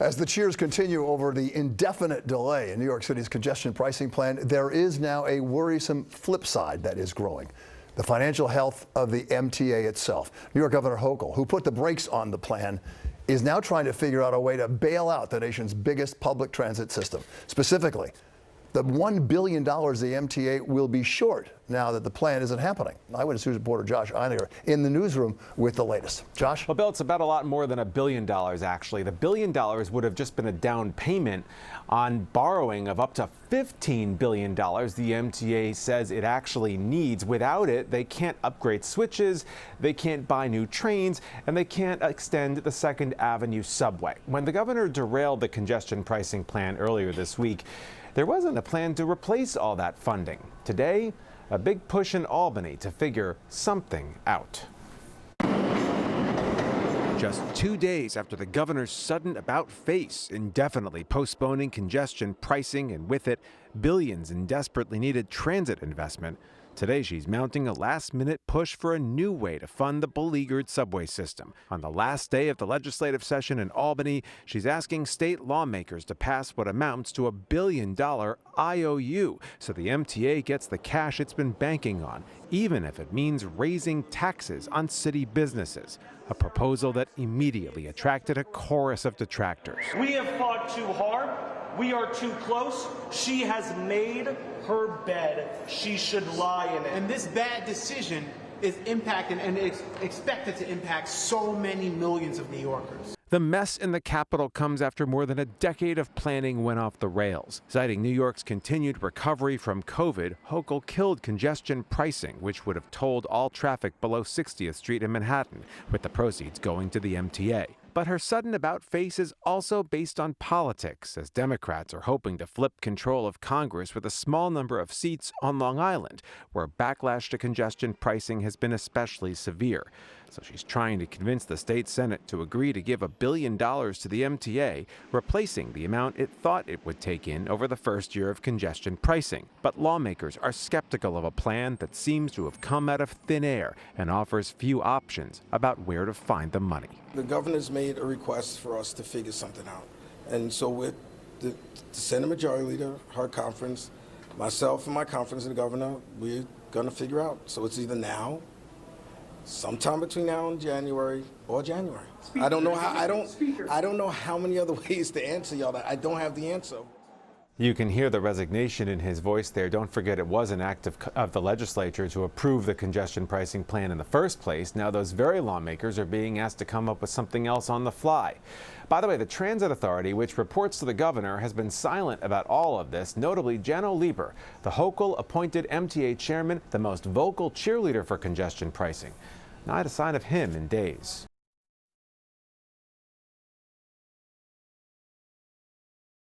As the cheers continue over the indefinite delay in New York City's congestion pricing plan, there is now a worrisome flip side that is growing: the financial health of the MTA itself. New York Governor Hochul, who put the brakes on the plan, is now trying to figure out a way to bail out the nation's biggest public transit system. Specifically, the $1 billion the MTA will be short now that the plan isn't happening. Eyewitness News reporter Josh Einiger in the newsroom with the latest. Josh? Well, Bill, it's about a lot more than $1 billion, actually. The $1 billion would have just been a down payment on borrowing of up to $15 billion the MTA says it actually needs. Without it, they can't upgrade switches, they can't buy new trains, and they can't extend the 2nd Avenue subway. When the governor derailed the congestion pricing plan earlier this week, there wasn't a plan to replace all that funding. Today, a big push in Albany to figure something out. Just 2 days after the governor's sudden about-face indefinitely postponing congestion pricing and with it billions in desperately needed transit investment, today she's mounting a last-minute push for a new way to fund the beleaguered subway system. On the last day of the legislative session in Albany, she's asking state lawmakers to pass what amounts to a $1 billion IOU so the MTA gets the cash it's been banking on, even if it means raising taxes on city businesses. A proposal that immediately attracted a chorus of detractors. We have fought too hard. We are too close. She has made her bed. She should lie in it. And this bad decision is impacting and is expected to impact so many millions of New Yorkers. The mess in the Capitol comes after more than a decade of planning went off the rails. Citing New York's continued recovery from COVID, Hochul killed congestion pricing, which would have tolled all traffic below 60th Street in Manhattan, with the proceeds going to the MTA. But her sudden about-face is also based on politics, as Democrats are hoping to flip control of Congress with a small number of seats on Long Island, where backlash to congestion pricing has been especially severe. So she's trying to convince the state Senate to agree to give $1 billion to the MTA, replacing the amount it thought it would take in over the first year of congestion pricing. But lawmakers are skeptical of a plan that seems to have come out of thin air and offers few options about where to find the money. The governor's made a request for us to figure something out. And so with the Senate Majority Leader, her conference, myself and my conference and the governor, we're going to figure out. So it's either now, sometime between now and January, or January. I don't know how many other ways to answer y'all that. I don't have the answer. You can hear the resignation in his voice there. Don't forget it was an act of the legislature to approve the congestion pricing plan in the first place. Now those very lawmakers are being asked to come up with something else on the fly. By the way, the Transit Authority, which reports to the governor, has been silent about all of this, notably Janno Lieber, the Hochul-appointed MTA chairman, the most vocal cheerleader for congestion pricing. Not a sign of him in days.